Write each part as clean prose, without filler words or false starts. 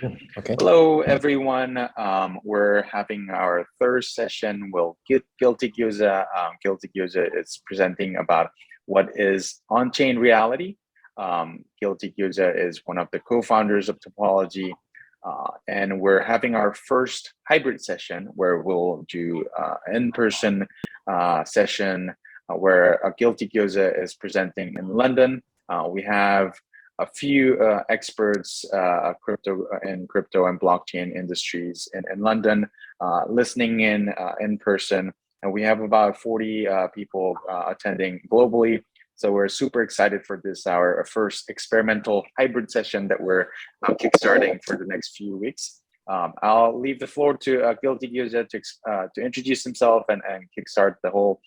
Yeah. Okay. Hello, everyone. We're having our third session. Guilty Gyoza. Guilty Gyoza is presenting about what is on-chain reality. Guilty Gyoza is one of the co-founders of Topology, and we're having our first hybrid session where we'll do in-person session where Guilty Gyoza is presenting in London. We have a few experts crypto and blockchain industries in London listening in person, and we have about 40 people attending globally. So we're super excited for this, our first experimental hybrid session that we're kickstarting for the next few weeks. I'll leave the floor to Guilty Gyoza to introduce himself and kickstart the whole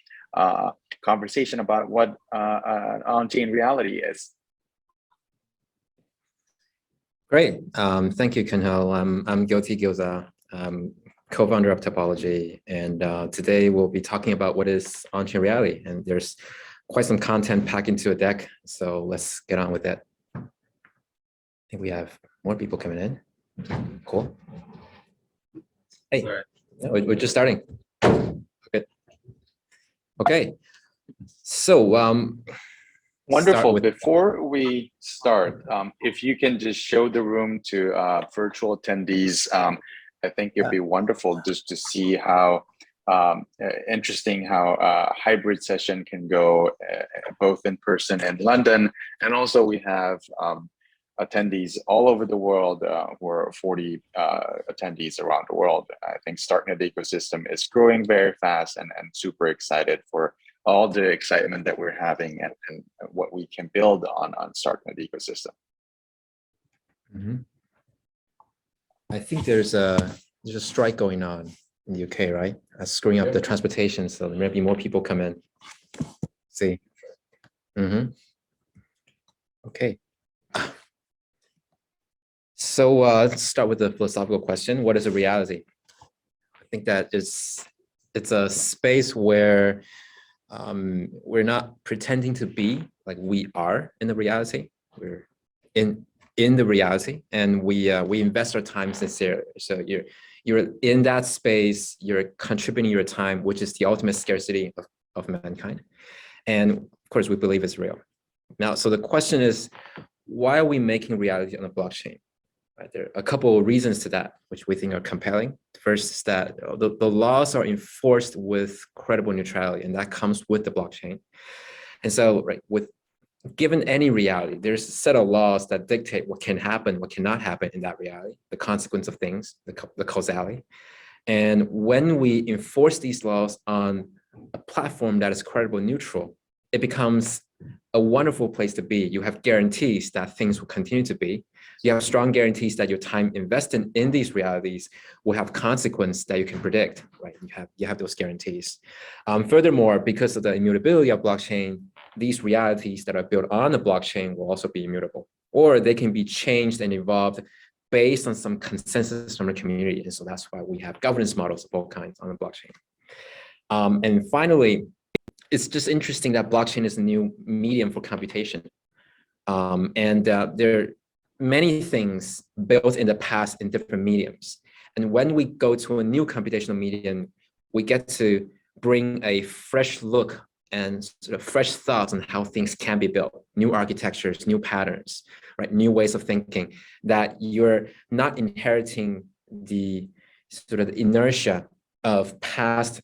conversation about what on-chain reality is. Great. Thank you, Kunhal. I'm Guilty Gyoza, co-founder of Topology, and today we'll be talking about what is on-chain reality. And there's quite some content packed into a deck, so let's get on with that. I think we have more people coming in. Cool. Hey, we're just starting. Okay. So wonderful. Before we start, if you can just show the room to virtual attendees, I think it'd be wonderful just to see how interesting how a hybrid session can go both in person in London, and also we have attendees all over the world. We're 40 attendees around the world. I think Starknet ecosystem is growing very fast, and super excited for all the excitement that we're having and what we can build on Starknet ecosystem. Mm-hmm. I think there's a strike going on in the UK, right? Screwing up the transportation, so there may be more people come in. See. Mm-hmm. Okay. So let's start with the philosophical question. What is a reality? I think that it's a space where we're not pretending to be like we are in the reality. We're in the reality, and we invest our time sincerely. So you're in that space. You're contributing your time, which is the ultimate scarcity of mankind. And of course, we believe it's real. Now, so the question is, why are we making reality on a blockchain? Right, there are a couple of reasons to that, which we think are compelling. First is that the laws are enforced with credible neutrality, and that comes with the blockchain. And so, right, given any reality, there's a set of laws that dictate what can happen, what cannot happen in that reality, the consequence of things, the causality. And when we enforce these laws on a platform that is credible neutral, it becomes a wonderful place to be. You have guarantees that things will continue to be. You have strong guarantees that your time invested in these realities will have consequence that you can predict, right? You have those guarantees. Furthermore, because of the immutability of blockchain, these realities that are built on the blockchain will also be immutable, or they can be changed and evolved based on some consensus from the community. And so that's why we have governance models of all kinds on the blockchain. And finally, it's just interesting that blockchain is a new medium for computation. There are many things built in the past in different mediums. And when we go to a new computational medium, we get to bring a fresh look and sort of fresh thoughts on how things can be built, new architectures, new patterns, right? New ways of thinking, that you're not inheriting the sort of inertia of past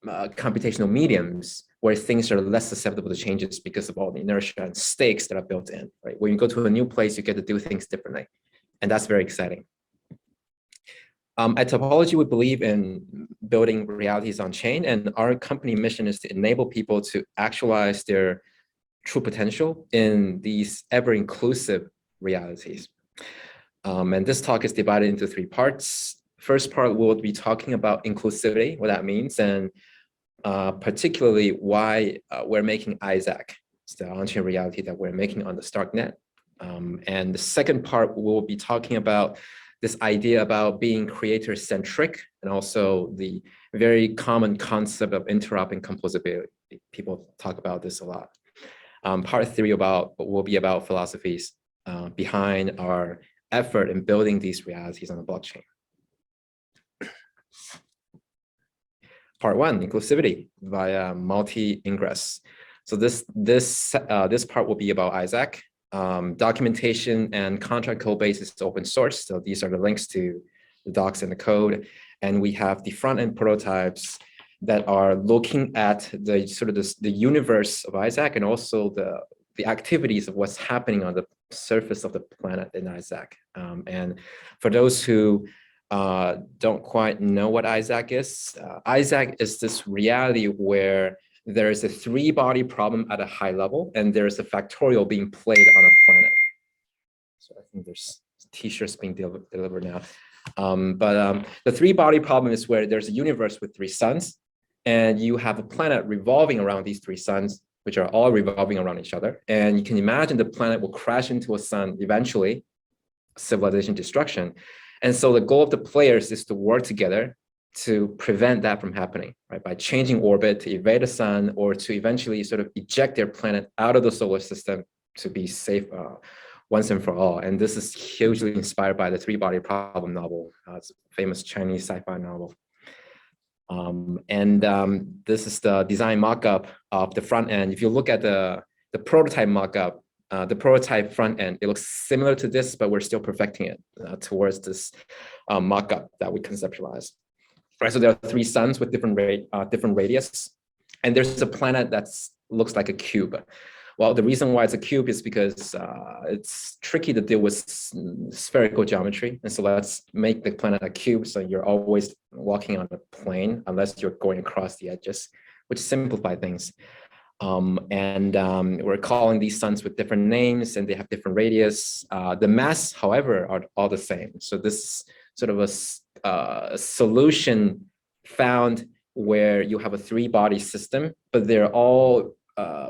computational mediums where things are less susceptible to changes because of all the inertia and stakes that are built in, right? When you go to a new place, you get to do things differently. And that's very exciting. At Topology, we believe in building realities on chain, and our company mission is to enable people to actualize their true potential in these ever-inclusive realities. And this talk is divided into 3 parts. First part, we'll be talking about inclusivity, what that means, and particularly why we're making Isaac. It's the on-chain reality that we're making on the Starknet. And the second part, we'll be talking about this idea about being creator-centric, and also the very common concept of interop composability. People talk about this a lot. Part 3 will be about philosophies behind our effort in building these realities on the blockchain. Part one, inclusivity via multi-ingress. So this part will be about Isaac. Documentation and contract code base is open source. So these are the links to the docs and the code. And we have the front end prototypes that are looking at the sort of the universe of Isaac and also the activities of what's happening on the surface of the planet in Isaac. And for those who don't quite know what Isaac is this reality where there is a three-body problem at a high level, and there is a factorial being played on a planet. So I think there's t-shirts being delivered now. The three-body problem is where there's a universe with three suns, and you have a planet revolving around these three suns, which are all revolving around each other. And you can imagine the planet will crash into a sun eventually, civilization destruction. And so the goal of the players is to work together to prevent that from happening, right? By changing orbit to evade the sun or to eventually sort of eject their planet out of the solar system to be safe once and for all. And this is hugely inspired by the three-body problem novel. It's a famous Chinese sci-fi novel. This is the design mock-up of the front end. If you look at the prototype mock-up, the prototype front end, it looks similar to this, but we're still perfecting it towards this mock-up that we conceptualized. Right, so there are three suns with different radius, and there's a planet that looks like a cube. Well, the reason why it's a cube is because it's tricky to deal with spherical geometry, and so let's make the planet a cube. So you're always walking on a plane unless you're going across the edges, which simplify things. We're calling these suns with different names, and they have different radius. The mass, however, are all the same. So this is sort of a solution found where you have a three-body system, but they're all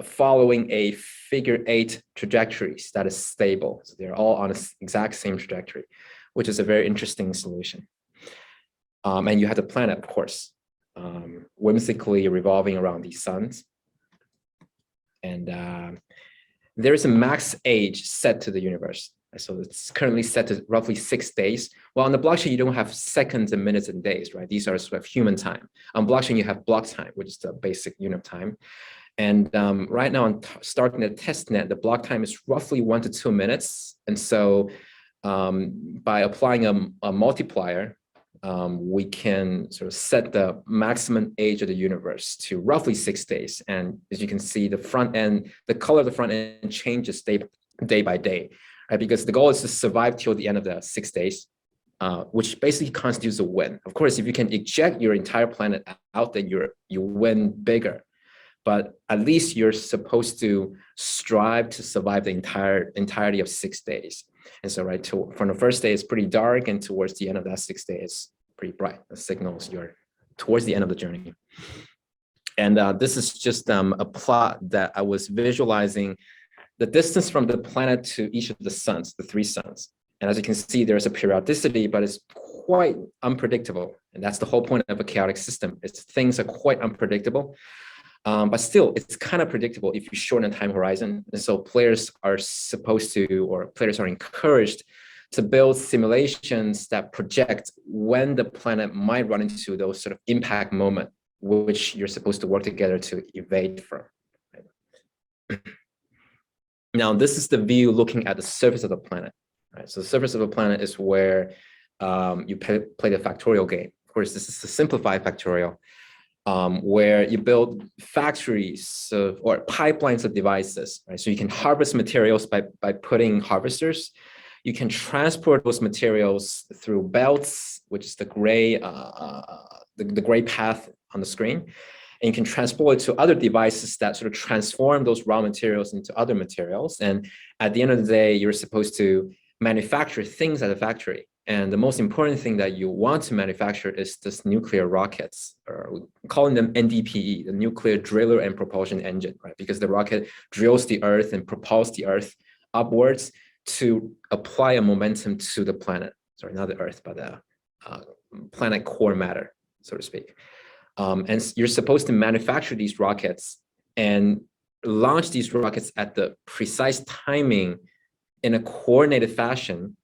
following a figure-8 trajectories that is stable. So they're all on the exact same trajectory, which is a very interesting solution. And you have the planet, of course, whimsically revolving around these suns. And there is a max age set to the universe. So it's currently set to roughly 6 days. Well, on the blockchain, you don't have seconds and minutes and days, right? These are sort of human time. On blockchain, you have block time, which is the basic unit of time. And right now on Starknet testnet, the block time is roughly 1 to 2 minutes. And so by applying a multiplier, we can sort of set the maximum age of the universe to roughly 6 days. And as you can see, the front end, the color of the front end changes day by day, right? Because the goal is to survive till the end of the 6 days, which basically constitutes a win. Of course, if you can eject your entire planet out, then you win bigger. But at least you're supposed to strive to survive the entirety of 6 days. And so, right, from the first day, it's pretty dark, and towards the end of that 6 days, it's pretty bright. It signals you're towards the end of the journey. And this is just a plot that I was visualizing the distance from the planet to each of the suns, the three suns. And as you can see, there's a periodicity, but it's quite unpredictable. And that's the whole point of a chaotic system. Things are quite unpredictable. But still, it's kind of predictable if you shorten the time horizon. And so players are supposed to, or players are encouraged to build simulations that project when the planet might run into those sort of impact moment, which you're supposed to work together to evade from. Right? Now, this is the view looking at the surface of the planet. Right? So the surface of the planet is where you play the factorial game. Of course, this is a simplified factorial. Where you build factories or pipelines of devices, right? So you can harvest materials by putting harvesters. You can transport those materials through belts, which is the gray path on the screen. And you can transport it to other devices that sort of transform those raw materials into other materials. And at the end of the day, you're supposed to manufacture things at a factory. And the most important thing that you want to manufacture is this nuclear rockets, or we're calling them NDPE, the nuclear driller and propulsion engine, right? Because the rocket drills the earth and propels the earth upwards to apply a momentum to the planet. Sorry, not the earth, but the planet core matter, so to speak. And you're supposed to manufacture these rockets and launch these rockets at the precise timing in a coordinated fashion,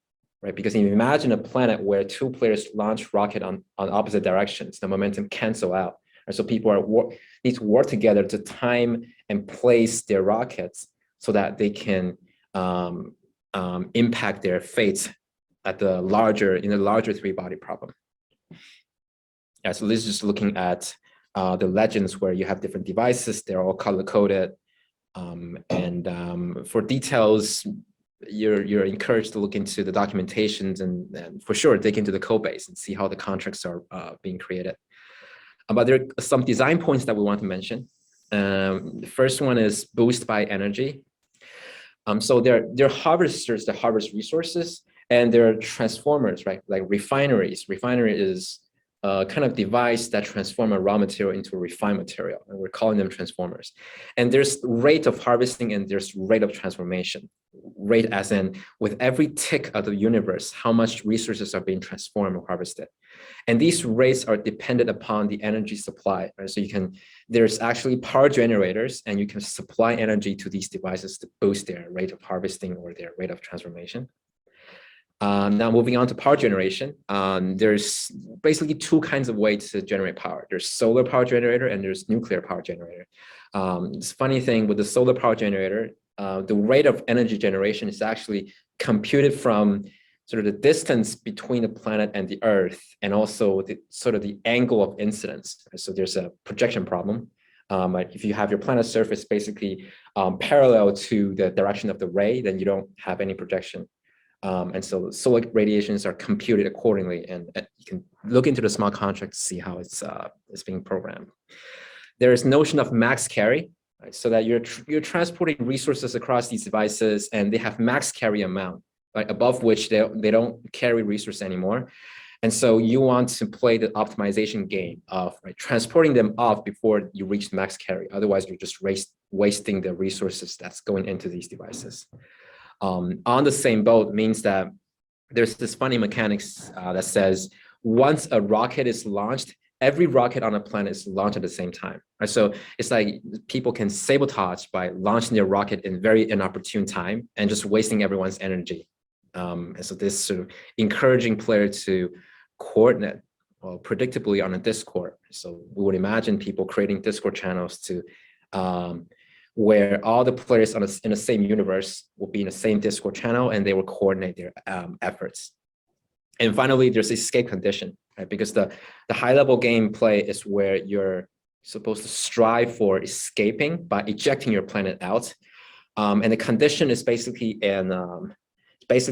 right? Because if you imagine a planet where two players launch rocket on opposite directions, the momentum cancel out. And so people need to work together to time and place their rockets so that they can impact their fates in the larger three-body problem. Yeah, so this is just looking at the legends where you have different devices, they're all color-coded. For details, you're encouraged to look into the documentations and for sure dig into the code base and see how the contracts are being created. But there are some design points that we want to mention. The first one is boost by energy. So they're harvesters that harvest resources, and there are transformers, right? Like refineries. Refinery is a kind of device that transform a raw material into a refined material, and we're calling them transformers. And there's rate of harvesting and there's rate of transformation. Rate as in with every tick of the universe, how much resources are being transformed or harvested. And these rates are dependent upon the energy supply, right? So there's actually power generators, and you can supply energy to these devices to boost their rate of harvesting or their rate of transformation. Now moving on to power generation, there's basically two kinds of ways to generate power. There's solar power generator and there's nuclear power generator. This funny thing with the solar power generator, the rate of energy generation is actually computed from sort of the distance between the planet and the Earth, and also the angle of incidence. So there's a projection problem. If you have your planet surface basically parallel to the direction of the ray, then you don't have any projection. And so solar radiations are computed accordingly, and you can look into the smart contract to see how it's being programmed. There is notion of max carry, right? So that you're transporting resources across these devices, and they have max carry amount, right, above which they don't carry resource anymore. And so you want to play the optimization game of transporting them off before you reach max carry. Otherwise, you're just wasting the resources that's going into these devices. On the same boat means that there's this funny mechanics that says once a rocket is launched, every rocket on a planet is launched at the same time. Right? So it's like people can sabotage by launching their rocket in very inopportune time and just wasting everyone's energy. And so this sort of encouraging player to coordinate predictably on a Discord. So we would imagine people creating Discord channels to where all the players in the same universe will be in the same Discord channel, and they will coordinate their efforts. And finally, there's escape condition, right? Because the high-level gameplay is where you're supposed to strive for escaping by ejecting your planet out. And the condition is basically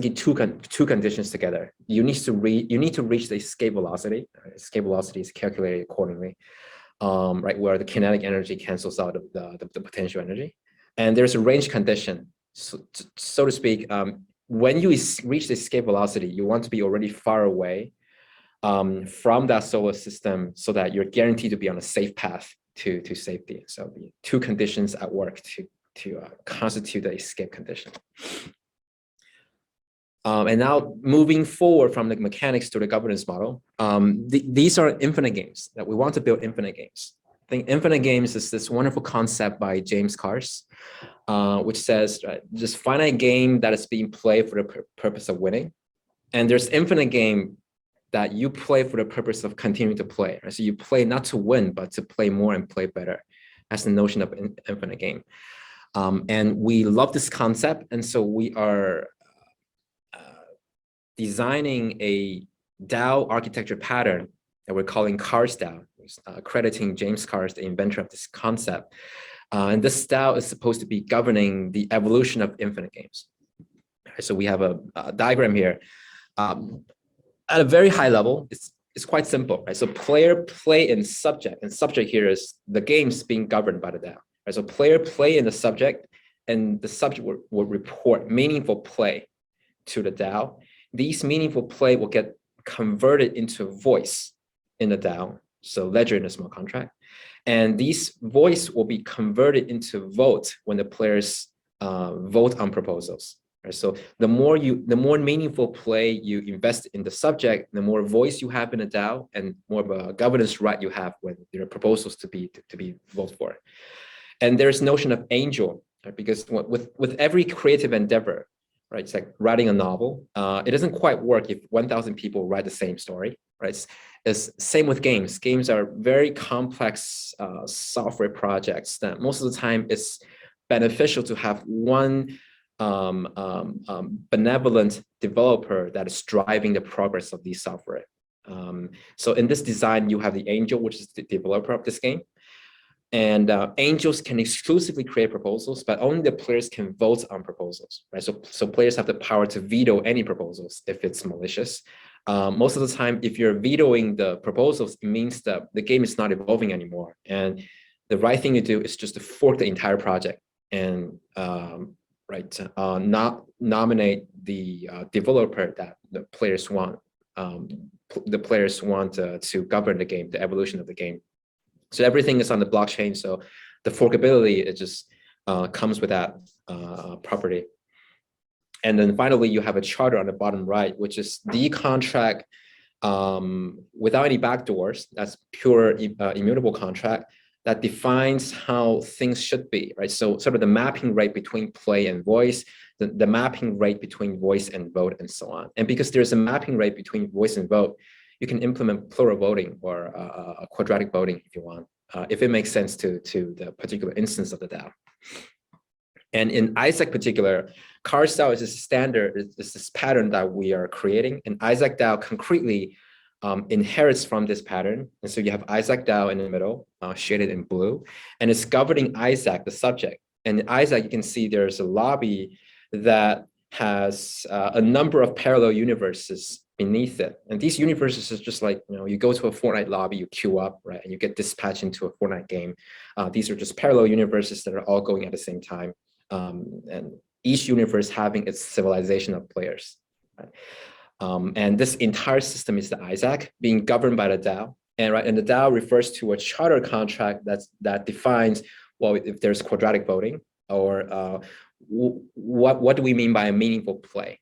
two conditions together. You need to reach the escape velocity. Escape velocity is calculated accordingly. Right, where the kinetic energy cancels out of the potential energy. And there's a range condition, so to speak. When you reach the escape velocity, you want to be already far away from that solar system so that you're guaranteed to be on a safe path to safety. So the two conditions at work to constitute the escape condition. And now moving forward from the mechanics to the governance model, these are infinite games that we want to build infinite games. I think infinite games is this wonderful concept by James Cars, which says just finite game that is being played for the purpose of winning. And there's infinite game that you play for the purpose of continuing to play. Right? So you play not to win, but to play more and play better. That's the notion of infinite game. And we love this concept. And so we are designing a DAO architecture pattern that we're calling Cars DAO, crediting James Cars, the inventor of this concept. And this DAO is supposed to be governing the evolution of infinite games. So we have a diagram here. At a very high level, it's quite simple, right? So player play in subject, and subject here is the games being governed by the DAO. Right? So player play in the subject, and the subject will report meaningful play to the DAO. These meaningful play will get converted into voice in the DAO, so ledger in a smart contract. And these voice will be converted into vote when the players vote on proposals. Right? So the more meaningful play you invest in the subject, the more voice you have in the DAO, and more of a governance right you have when there are proposals to be voted for. And there's notion of angel, right? Because with every creative endeavor, right? It's like writing a novel. It doesn't quite work if 1,000 people write the same story, right? It's same with games. Games are very complex software projects that most of the time it's beneficial to have one benevolent developer that is driving the progress of these software. So in this design, you have the angel, which is the developer of this game. And angels can exclusively create proposals, but only the players can vote on proposals, right? So players have the power to veto any proposals if it's malicious. Most of the time, if you're vetoing the proposals, it means that the game is not evolving anymore. And the right thing to do is just to fork the entire project and not nominate the developer that the players want. The players want to govern the game, the evolution of the game. So everything is on the blockchain. So the forkability, it just comes with that property. And then finally, you have a charter on the bottom right, which is the contract without any backdoors. That's pure immutable contract that defines how things should be, right? So sort of the mapping rate between play and voice, the mapping rate between voice and vote, and so on. And because there's a mapping rate between voice and vote, you can implement plural voting or quadratic voting if you want, if it makes sense to the particular instance of the DAO. And in Isaac particular, card style is a standard, it's this pattern that we are creating. And Isaac DAO concretely inherits from this pattern. And so you have Isaac DAO in the middle, shaded in blue, and it's governing Isaac, the subject. And in Isaac, you can see there's a lobby that has a number of parallel universes beneath it. And these universes is just like, you go to a Fortnite lobby, you queue up, right? And you get dispatched into a Fortnite game. These are just parallel universes that are all going at the same time. And each universe having its civilization of players. Right? And this entire system is the Isaac being governed by the DAO. And the DAO refers to a charter contract that defines, well, if there's quadratic voting, or what do we mean by a meaningful play?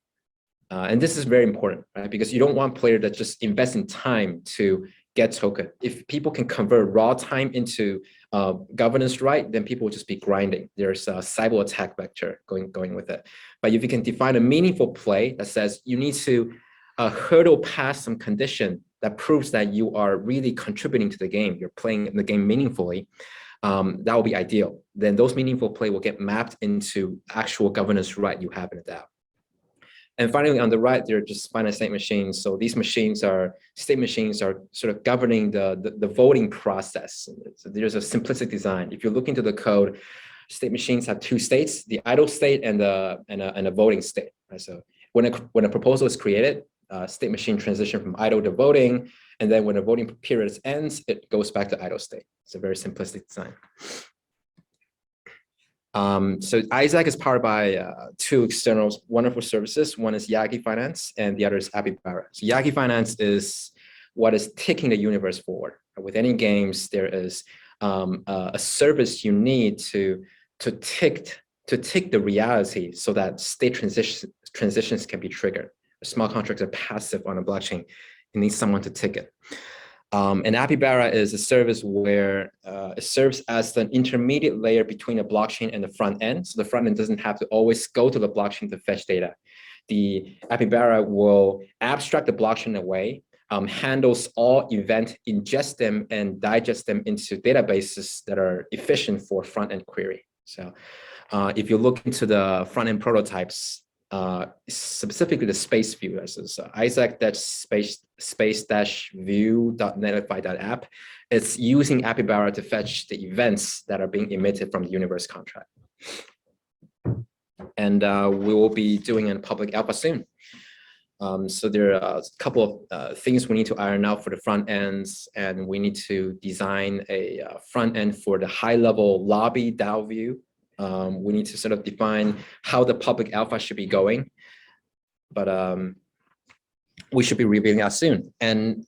And this is very important, right? Because you don't want players that just invest in time to get token. If people can convert raw time into governance right, then people will just be grinding. There's a cyber attack vector going with it. But if you can define a meaningful play that says you need to hurdle past some condition that proves that you are really contributing to the game, you're playing the game meaningfully, that will be ideal. Then those meaningful play will get mapped into actual governance right you have in the DAO. And finally, on the right, they're just finite state machines. So these state machines are sort of governing the voting process. So there's a simplistic design. If you look into the code, state machines have two states: the idle state and a voting state. Right? So when a proposal is created, state machine transition from idle to voting, and then when the voting period ends, it goes back to idle state. It's a very simplistic design. So Isaac is powered by two external wonderful services. One is Yagi Finance and the other is Capybara. So Yagi Finance is what is taking the universe forward. With any games, there is a service you need to tick the reality so that state transitions can be triggered. Smart contracts are passive on a blockchain. It needs someone to tick it. And Capybara is a service where it serves as an intermediate layer between a blockchain and the front end. So the front end doesn't have to always go to the blockchain to fetch data. The Capybara will abstract the blockchain away, handles all events, ingest them, and digest them into databases that are efficient for front-end query. So if you look into the front-end prototypes, specifically the space view, this is Isaac-space-view.netlify.app. It's using Capybara to fetch the events that are being emitted from the universe contract. And we will be doing a public alpha soon. So there are a couple of things we need to iron out for the front ends, and we need to design a front end for the high-level lobby DAO view. We need to sort of define how the public alpha should be going, but we should be revealing that soon. And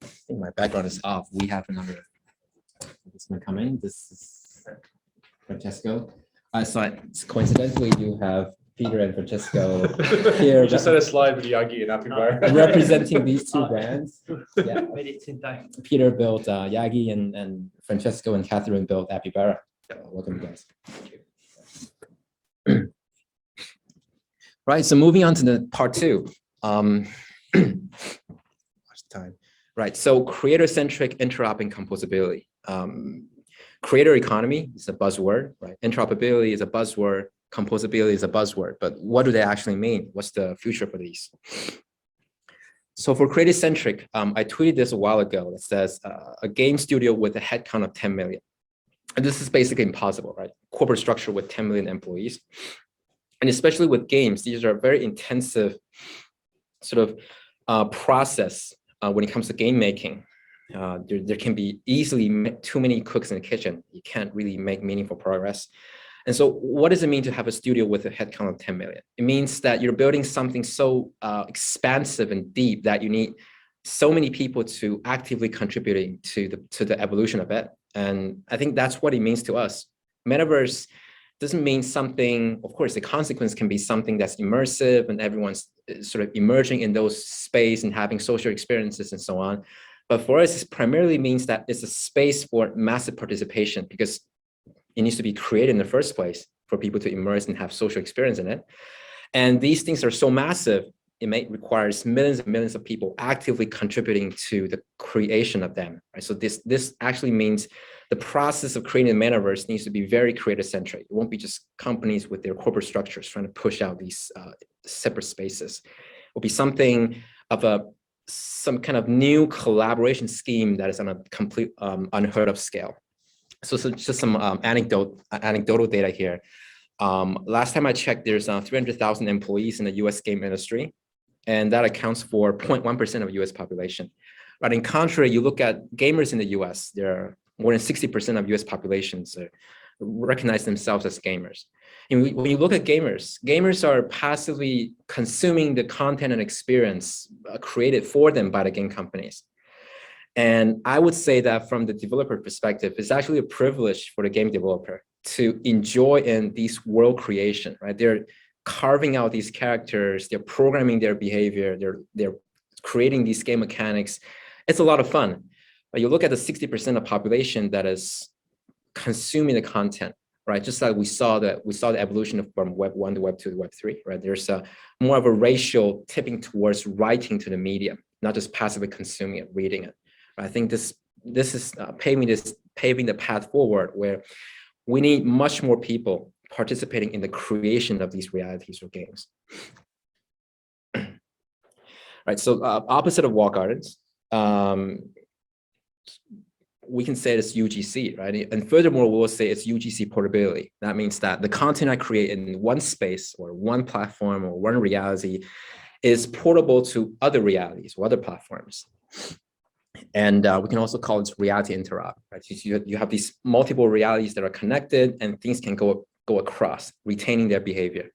I think my background is off. We have another this one coming. This is Francesco. So coincidentally, you have Peter and Francesco here. Just had a slide with Yagi and Capybara. Representing these two brands. Yeah. Yeah. Peter built Yagi, and Francesco and Catherine built Capybara. Welcome, guys. Right. So moving on to the part two. What's time? Right. So creator-centric interoperability composability. Creator economy is a buzzword, right? Interoperability is a buzzword. Composability is a buzzword. But what do they actually mean? What's the future for these? So for creator-centric, I tweeted this a while ago. It says a game studio with a headcount of 10 million. And this is basically impossible, right? Corporate structure with 10 million employees. And especially with games, these are very intensive sort of process when it comes to game making. There can be easily too many cooks in the kitchen. You can't really make meaningful progress. And so what does it mean to have a studio with a headcount of 10 million? It means that you're building something so expansive and deep that you need so many people to actively contributing to the evolution of it. And I think that's what it means to us. Metaverse doesn't mean something, of course, the consequence can be something that's immersive and everyone's sort of emerging in those space and having social experiences and so on. But for us, it primarily means that it's a space for massive participation because it needs to be created in the first place for people to immerse and have social experience in it. And these things are so massive, it may requires millions and millions of people actively contributing to the creation of them. Right? So this actually means the process of creating a metaverse needs to be very creator-centric. It won't be just companies with their corporate structures trying to push out these separate spaces. It will be something of some kind of new collaboration scheme that is on a complete unheard of scale. So just some anecdotal data here. Last time I checked, there's 300,000 employees in the US game industry, and that accounts for 0.1% of US population. But in contrary, you look at gamers in the US, there are more than 60% of US populations recognize themselves as gamers. And when you look at gamers are passively consuming the content and experience created for them by the game companies. And I would say that from the developer perspective, it's actually a privilege for the game developer to enjoy in these world creation, right? They're carving out these characters, they're programming their behavior, they're creating these game mechanics. It's a lot of fun. But you look at the 60% of population that is consuming the content, right? Just like we saw the evolution from Web 1 to Web 2 to Web 3, right? There's more of a ratio tipping towards writing to the medium, not just passively consuming it, reading it. I think this is paving the path forward where we need much more people participating in the creation of these realities or games. Right, so opposite of walled gardens, we can say it's UGC, right? And furthermore, we'll say it's UGC portability. That means that the content I create in one space or one platform or one reality is portable to other realities or other platforms. And we can also call it reality interop, right? You have these multiple realities that are connected and things can go across, retaining their behavior.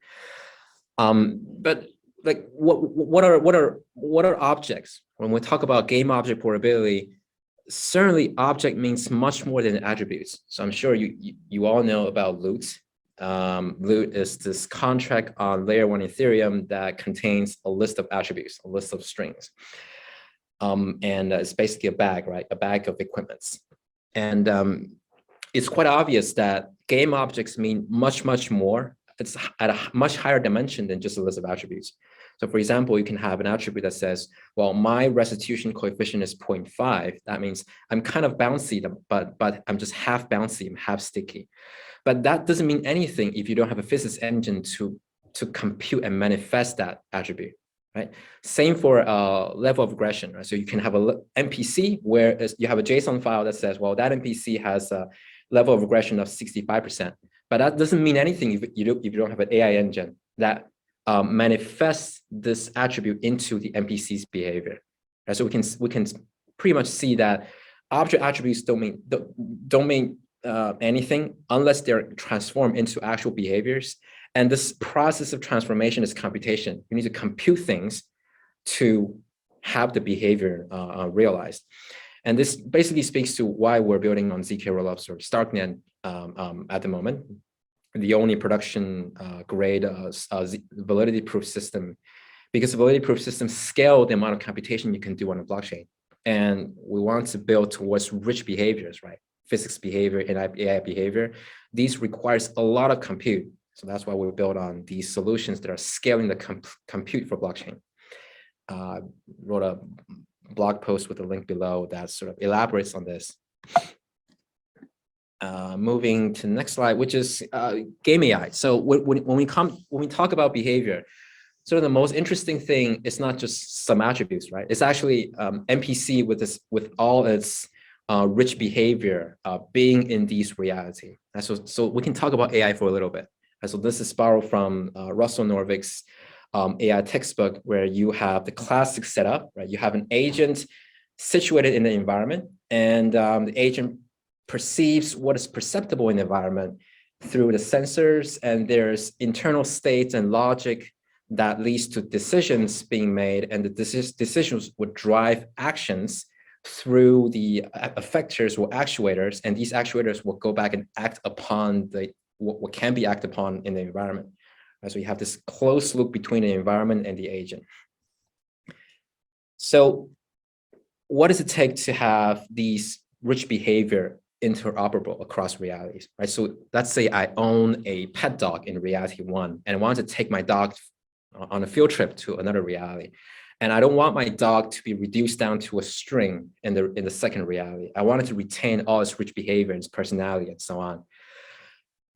But like what are objects? When we talk about game object portability, certainly object means much more than attributes. So I'm sure you all know about loot. Loot is this contract on layer 1 Ethereum that contains a list of attributes, a list of strings. And it's basically a bag, right? A bag of equipments. And it's quite obvious that game objects mean much more. It's at a much higher dimension than just a list of attributes. So for example, you can have an attribute that says, well, my restitution coefficient is 0.5. That means I'm kind of bouncy, but I'm just half bouncy, I'm half sticky. But that doesn't mean anything if you don't have a physics engine to compute and manifest that attribute. Right? Same for level of aggression, right? So you can have a NPC where you have a JSON file that says, well, that NPC has a level of aggression of 65%. But that doesn't mean anything if you don't have an AI engine that manifests this attribute into the NPC's behavior. Right? So we can pretty much see that object attributes don't mean anything unless they're transformed into actual behaviors. And this process of transformation is computation. You need to compute things to have the behavior realized. And this basically speaks to why we're building on ZK rollups or Starknet at the moment, the only production grade validity proof system, because validity proof systems scale the amount of computation you can do on a blockchain. And we want to build towards rich behaviors, right? Physics behavior and AI behavior. These requires a lot of compute. So that's why we build on these solutions that are scaling the compute for blockchain. Wrote a blog post with a link below that sort of elaborates on this. Moving to the next slide, which is game AI. So when we talk about behavior, sort of the most interesting thing is not just some attributes, right? It's actually NPC with all its rich behavior being in these reality. And so we can talk about AI for a little bit. And so this is borrowed from Russell Norvik's AI textbook, where you have the classic setup, right? You have an agent situated in the environment, and the agent perceives what is perceptible in the environment through the sensors, and there's internal states and logic that leads to decisions being made, and the decisions would drive actions through the effectors or actuators, and these actuators will go back and act upon what can be acted upon in the environment. So you have this closed loop between the environment and the agent. So what does it take to have these rich behavior interoperable across realities, right? So let's say I own a pet dog in reality 1, and I want to take my dog on a field trip to another reality. And I don't want my dog to be reduced down to a string in the second reality. I want it to retain all its rich behavior, its personality, and so on.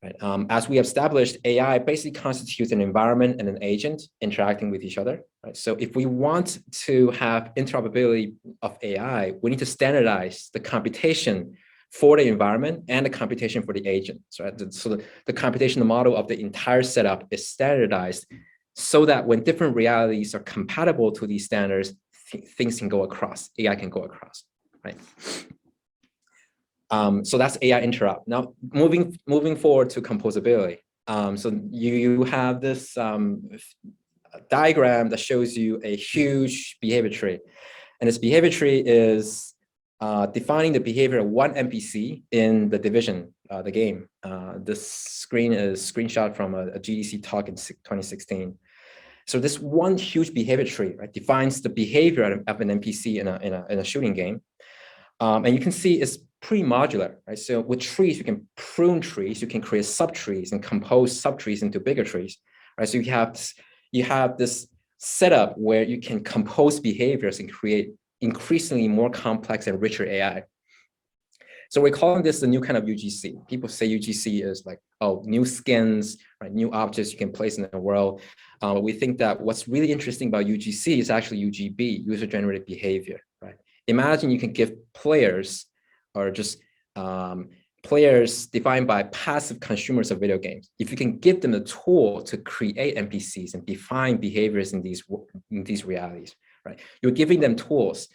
Right? As we established, AI basically constitutes an environment and an agent interacting with each other. Right? So if we want to have interoperability of AI, we need to standardize the computation for the environment and the computation for the agent. Right? So the computational model of the entire setup is standardized so that when different realities are compatible to these standards, things can go across, AI can go across, right? So that's AI interrupt. Now, moving forward to composability. So you have this diagram that shows you a huge behavior tree. And this behavior tree is defining the behavior of one NPC in the division, the game. This screen is screenshot from a GDC talk in 2016. So this one huge behavior tree, right, defines the behavior of an NPC in a shooting game. And you can see it's pretty modular, right? So with trees, you can prune trees, you can create subtrees and compose subtrees into bigger trees, right? So you have this setup where you can compose behaviors and create increasingly more complex and richer AI. So we're calling this the new kind of UGC. People say UGC is like, oh, new skins, right? New objects you can place in the world. But we think that what's really interesting about UGC is actually UGB, user-generated behavior, right? Imagine you can give players, or just players defined by passive consumers of video games. If you can give them a tool to create NPCs and define behaviors in these realities, right? You're giving them tools,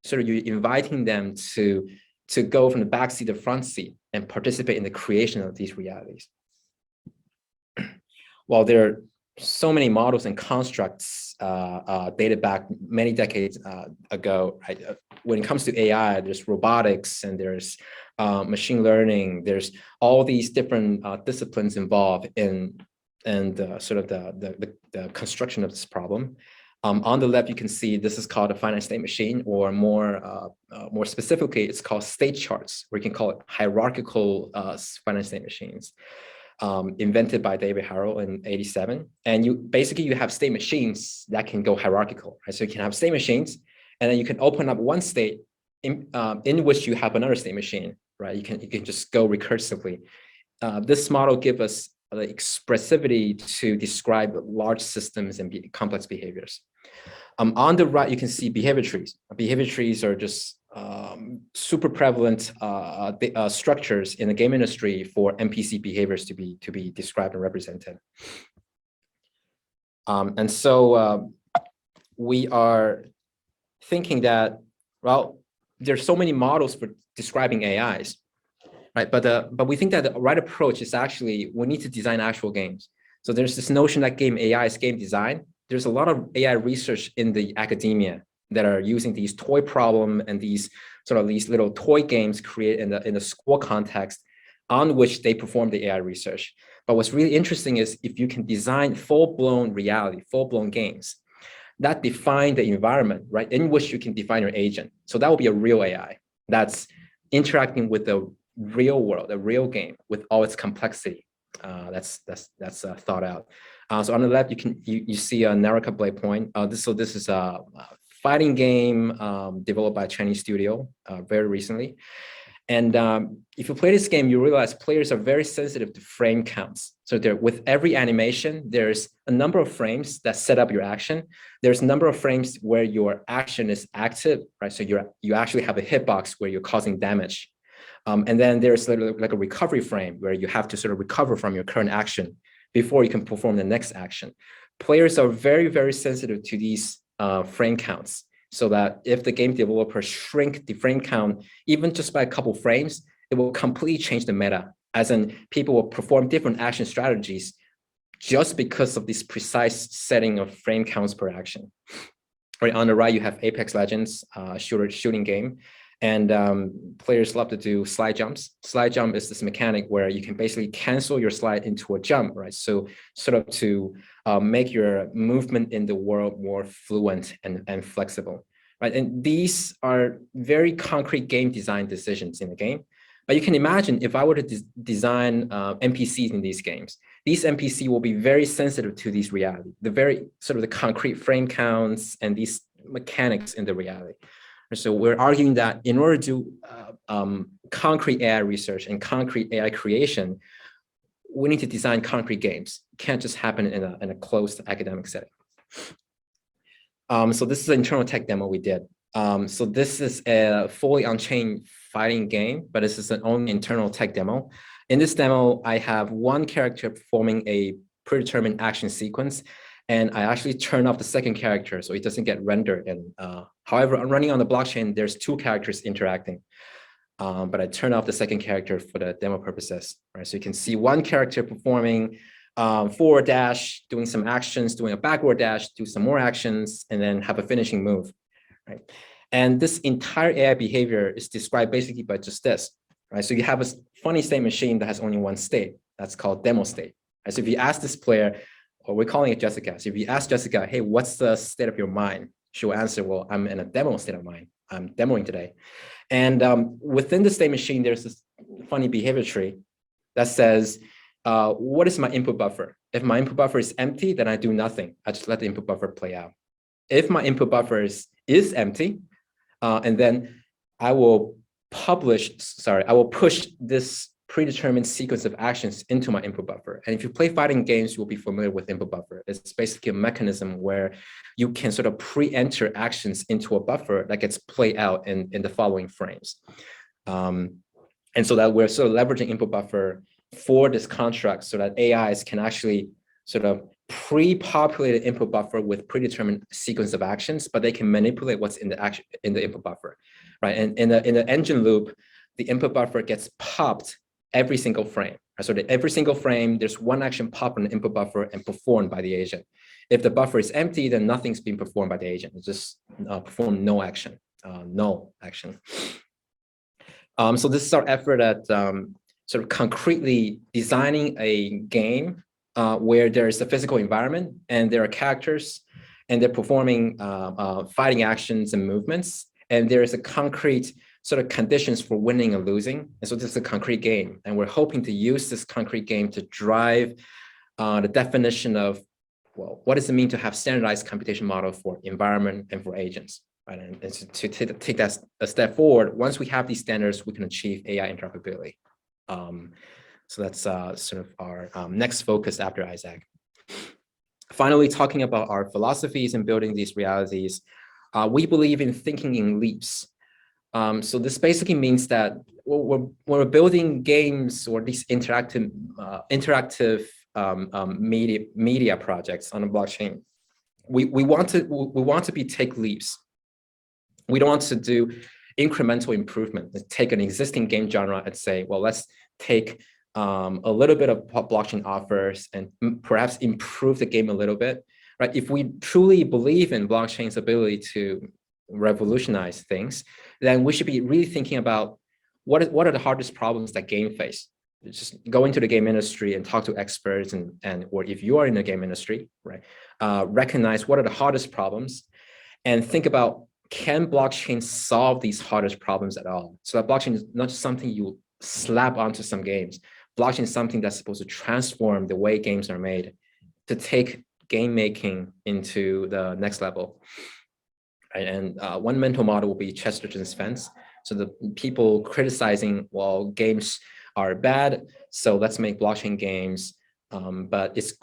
so you're inviting them to go from the back seat to front seat and participate in the creation of these realities. While there are so many models and constructs dated back many decades ago, right? When it comes to AI, there's robotics and there's machine learning. There's all these different disciplines involved in sort of the construction of this problem. On the left, you can see this is called a finite state machine, or more specifically, it's called state charts, or you can call it hierarchical finite state machines. Invented by David Harrell in '87, and you have state machines that can go hierarchical, right? So you can have state machines, and then you can open up one state in which you have another state machine, right? You can just go recursively. This model gives us the expressivity to describe large systems and complex behaviors. On the right, you can see behavior trees. Behavior trees are just super prevalent structures in the game industry for NPC behaviors to be described and represented. And so we are thinking that, well, there's so many models for describing AIs, right? But we think that the right approach is actually we need to design actual games. So there's this notion that game AI is game design. There's a lot of AI research in the academia that are using these toy problem and these little toy games created in the school context on which they perform the AI research. But what's really interesting is if you can design full-blown reality, full-blown games that define the environment, right, in which you can define your agent. So that will be a real AI that's interacting with the real world, a real game with all its complexity. That's thought out. So on the left, you see a Naraka Blade Point. This is a fighting game developed by a Chinese studio very recently. And if you play this game, you realize players are very sensitive to frame counts. So with every animation, there's a number of frames that set up your action. There's a number of frames where your action is active, right? So you actually have a hitbox where you're causing damage. And then there's like a recovery frame where you have to sort of recover from your current action before you can perform the next action. Players are very, very sensitive to these frame counts, so that if the game developer shrink the frame count, even just by a couple frames, it will completely change the meta, as in people will perform different action strategies just because of this precise setting of frame counts per action. Right, on the right, you have Apex Legends, shooting game. And players love to do slide jumps. Slide jump is this mechanic where you can basically cancel your slide into a jump, right? So sort of to make your movement in the world more fluent and flexible, right? And these are very concrete game design decisions in the game. But you can imagine if I were to design NPCs in these games, these NPC will be very sensitive to these reality, the very sort of the concrete frame counts and these mechanics in the reality. So we're arguing that in order to do concrete AI research and concrete AI creation, we need to design concrete games. It can't just happen in a closed academic setting. So this is an internal tech demo we did. So this is a fully on-chain fighting game, but this is an only internal tech demo. In this demo, I have one character performing a predetermined action sequence, and I actually turn off the second character so it doesn't get rendered. And however, I'm running on the blockchain, there's two characters interacting, but I turn off the second character for the demo purposes, right? So you can see one character performing forward dash, doing some actions, doing a backward dash, do some more actions, and then have a finishing move, right? And this entire AI behavior is described basically by just this, right? So you have a funny state machine that has only one state. That's called demo state. Right? So if you ask this player, or we're calling it Jessica. So if you ask Jessica, hey, what's the state of your mind? She'll answer, well, I'm in a demo state of mind. I'm demoing today. And within the state machine, there's this funny behavior tree that says, what is my input buffer? If my input buffer is empty, then I do nothing. I just let the input buffer play out. If my input buffer is empty, and then I will push this predetermined sequence of actions into my input buffer. And if you play fighting games, you'll be familiar with input buffer. It's basically a mechanism where you can sort of pre-enter actions into a buffer that gets played out in the following frames. And so that we're sort of leveraging input buffer for this construct so that AIs can actually sort of pre-populate an input buffer with predetermined sequence of actions, but they can manipulate what's in the input buffer, right? And in the engine loop, the input buffer gets popped every single frame. So that every single frame, there's one action pop on the input buffer and performed by the agent. If the buffer is empty, then nothing's being performed by the agent. It's just perform no action, null action. So this is our effort at sort of concretely designing a game where there is a physical environment and there are characters and they're performing fighting actions and movements. And there is a concrete sort of conditions for winning and losing. And so this is a concrete game. And we're hoping to use this concrete game to drive the definition of, well, what does it mean to have standardized computation model for environment and for agents, right? And to take that a step forward, once we have these standards, we can achieve AI interoperability. So that's sort of our next focus after Isaac. Finally, talking about our philosophies and building these realities, we believe in thinking in leaps. So this basically means that when we're building games or these interactive media projects on a blockchain, we want to take leaps. We don't want to do incremental improvement. Let's take an existing game genre and say, well, let's take a little bit of blockchain offers and perhaps improve the game a little bit, right? If we truly believe in blockchain's ability to revolutionize things, then we should be really thinking about what are the hardest problems that game face. Just go into the game industry and talk to experts or if you are in the game industry, right? Recognize what are the hardest problems and think about, can blockchain solve these hardest problems at all? So that blockchain is not just something you slap onto some games. blockchain is something that's supposed to transform the way games are made, to take game making into the next level. Right? And one mental model will be Chesterton's fence. So the people criticizing, well, games are bad, so let's make blockchain games. But it's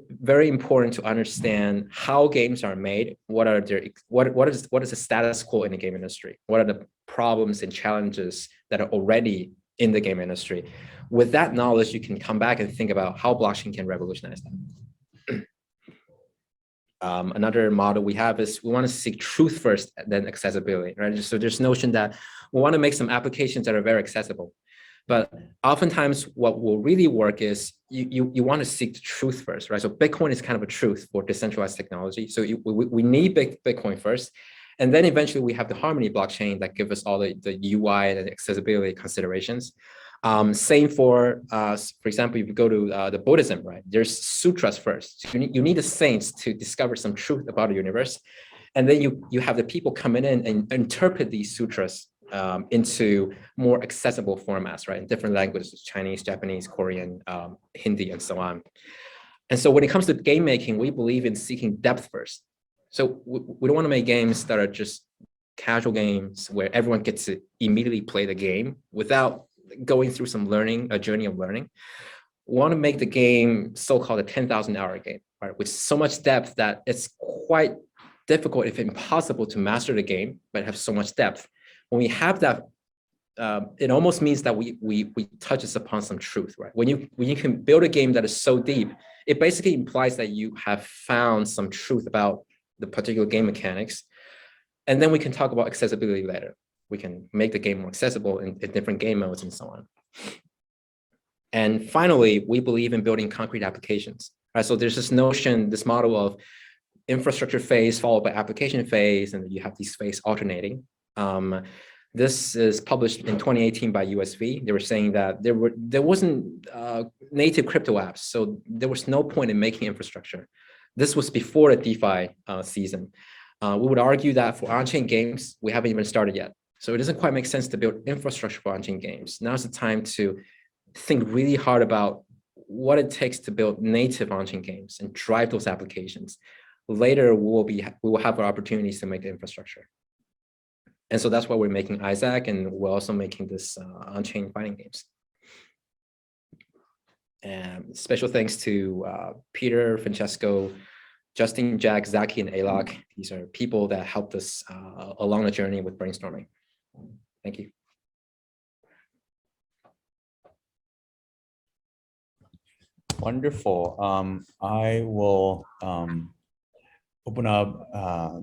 very important to understand how games are made. What are their what is the status quo in the game industry? What are the problems and challenges that are already in the game industry? With that knowledge, you can come back and think about how blockchain can revolutionize that. Another model we have is we want to seek truth first, then accessibility, right? So there's notion that we want to make some applications that are very accessible. But oftentimes what will really work is you want to seek the truth first, right? So Bitcoin is kind of a truth for decentralized technology. So we need Bitcoin first. And then eventually we have the Harmony blockchain that gives us all the UI and accessibility considerations. Same for example, if you go to the Buddhism, right? There's sutras first. So you need the saints to discover some truth about the universe. And then you have the people coming in and interpret these sutras into more accessible formats, right? In different languages, Chinese, Japanese, Korean, Hindi, and so on. And so when it comes to game making, we believe in seeking depth first. So we don't want to make games that are just casual games where everyone gets to immediately play the game without going through some learning, a journey of learning. We want to make the game so-called a 10,000-hour game, right? With so much depth that it's quite difficult, if impossible, to master the game, but have so much depth. When we have that, it almost means that we touches upon some truth, right? When you can build a game that is so deep, it basically implies that you have found some truth about the particular game mechanics. And then we can talk about accessibility later. We can make the game more accessible in different game modes and so on. And finally, we believe in building concrete applications, right? So there's this notion, this model of infrastructure phase followed by application phase, and you have these phases alternating. This is published in 2018 by USV. They were saying that there wasn't native crypto apps, so there was no point in making infrastructure. This was before the DeFi season. We would argue that for on-chain games, we haven't even started yet. So it doesn't quite make sense to build infrastructure for on-chain games. Now's the time to think really hard about what it takes to build native on-chain games and drive those applications. Later, we will have our opportunities to make the infrastructure. And so that's why we're making Isaac, and we're also making this on-chain fighting games. And special thanks to Peter, Francesco, Justin, Jack, Zaki, and Alok. These are people that helped us along the journey with brainstorming. Thank you. Wonderful. I will open up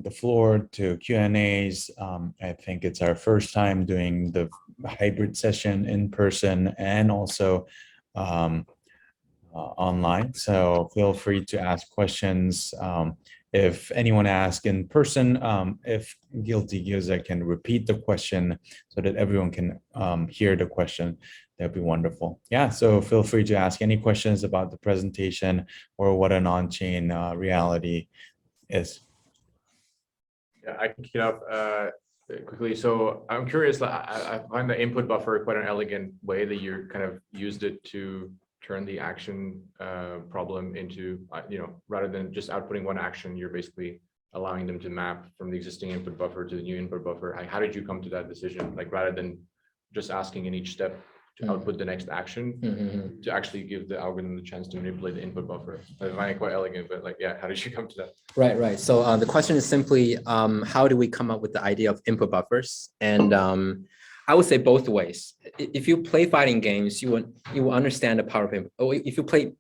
the floor to Q&As. I think it's our first time doing the hybrid session in person and also online. So feel free to ask questions. If anyone asks in person, if guiltygyoza can repeat the question so that everyone can hear the question, that'd be wonderful. Yeah, so feel free to ask any questions about the presentation or what an on-chain reality is. Yeah, I can kick it off quickly. So I'm curious, I find the input buffer quite an elegant way that you kind of used it to turn the action problem into, rather than just outputting one action, you're basically allowing them to map from the existing input buffer to the new input buffer. How did you come to that decision? Like, rather than just asking in each step to output the next action, to actually give the algorithm the chance to manipulate the input buffer. I find it quite elegant, but like, yeah, how did you come to that? Right. So the question is simply, how do we come up with the idea of input buffers? And I would say both ways. If you play fighting games, you will understand the power of input. Or if you play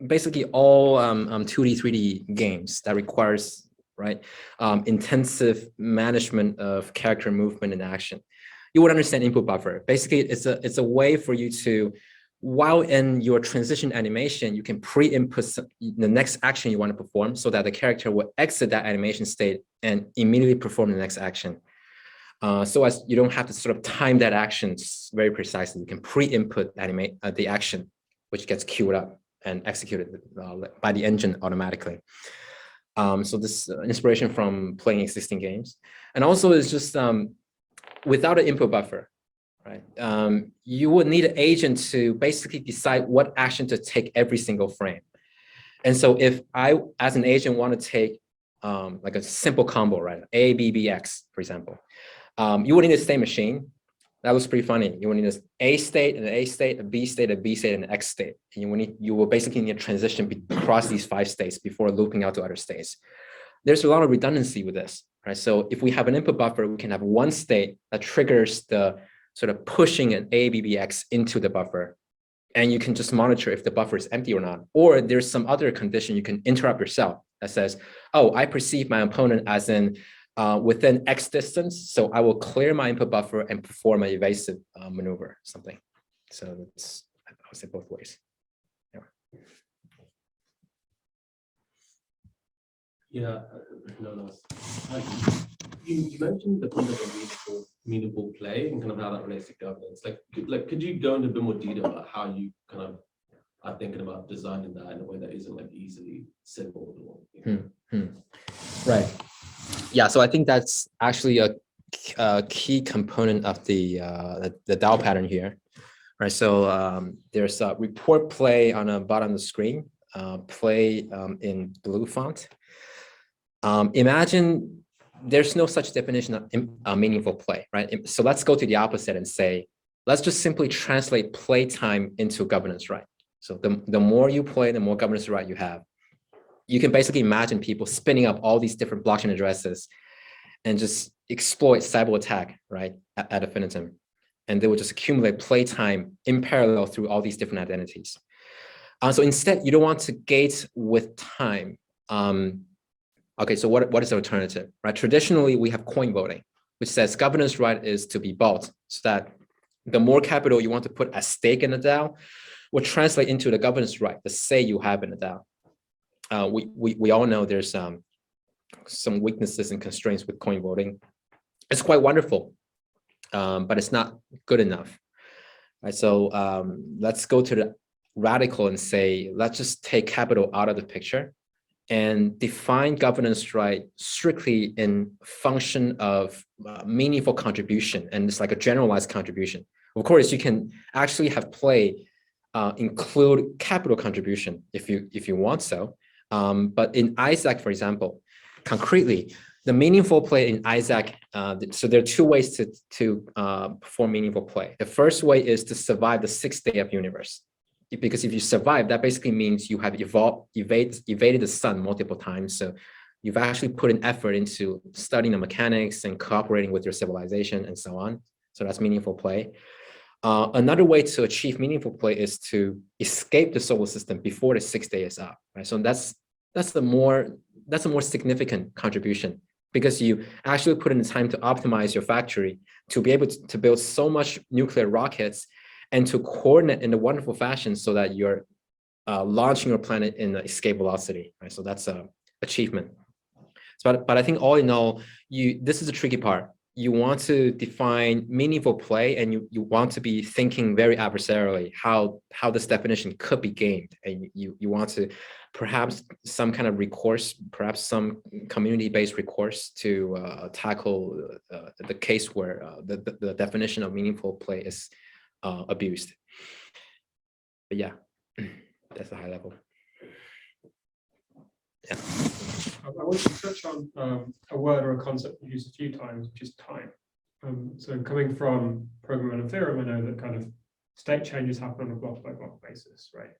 basically all 2D, 3D games that requires intensive management of character movement and action, you would understand input buffer. Basically, it's a way for you to, while in your transition animation, you can pre-input the next action you want to perform so that the character will exit that animation state and immediately perform the next action. So as you don't have to sort of time that action very precisely, you can pre-input the action, which gets queued up and executed by the engine automatically. So this inspiration from playing existing games. And also it's just, without an input buffer, right? You would need an agent to basically decide what action to take every single frame. And so if I, as an agent, want to take like a simple combo, right? A, B, B, X, for example. You would need a state machine. That was pretty funny. You would need an A state, and an A state, a B state, a B state, and an X state. And you will basically need a transition across these 5 states before looping out to other states. There's a lot of redundancy with this, right? So if we have an input buffer, we can have one state that triggers the sort of pushing an A, B, B, X into the buffer. And you can just monitor if the buffer is empty or not. Or there's some other condition you can interrupt yourself that says, oh, I perceive my opponent as in within X distance, so I will clear my input buffer and perform an evasive maneuver, something. So it's, I would say both ways. Yeah, no. You mentioned the concept of meaningful play and kind of how that relates to governance. Like, could you go into a bit more detail about how you kind of are thinking about designing that in a way that isn't like easily simple? Right. Yeah. So I think that's actually a key component of the DAO pattern here. Right. So there's a report play on the bottom of the screen. Play in blue font. Imagine there's no such definition of meaningful play, right? So let's go to the opposite and say, let's just simply translate play time into governance right. So the more you play, the more governance right you have. You can basically imagine people spinning up all these different blockchain addresses and just exploit cyber attack, right, ad infinitum. And they will just accumulate play time in parallel through all these different identities. So instead, you don't want to gate with time. Okay, so what is the alternative, right? Traditionally, we have coin voting, which says governance right is to be bought, so that the more capital you want to put at stake in the DAO will translate into the governance right, the say you have in the DAO. We all know there's some weaknesses and constraints with coin voting. It's quite wonderful, but it's not good enough. Right, so let's go to the radical and say, let's just take capital out of the picture and define governance right strictly in function of meaningful contribution, and it's like a generalized contribution. Of course, you can actually have play include capital contribution if you want so, but in Isaac, for example, concretely, the meaningful play in Isaac, so there are 2 ways to perform meaningful play. The first way is to survive the 6th day of universe. Because if you survive, that basically means you have evaded the sun multiple times. So you've actually put an effort into studying the mechanics and cooperating with your civilization and so on. So that's meaningful play. Another way to achieve meaningful play is to escape the solar system before the 6th day is up. Right? So that's a more significant contribution, because you actually put in the time to optimize your factory to be able to build so much nuclear rockets and to coordinate in a wonderful fashion so that you're launching your planet in escape velocity, right? So that's an achievement. So, but I think all in all, this is the tricky part. You want to define meaningful play, and you want to be thinking very adversarially how this definition could be gained, and you want to perhaps some kind of recourse, perhaps some community-based recourse to tackle the case where the definition of meaningful play is abused. But yeah, that's a high level. Yeah. I want to touch on a word or a concept we've used a few times, which is time. So coming from programming and Ethereum, I know that kind of state changes happen on a block by block basis, right?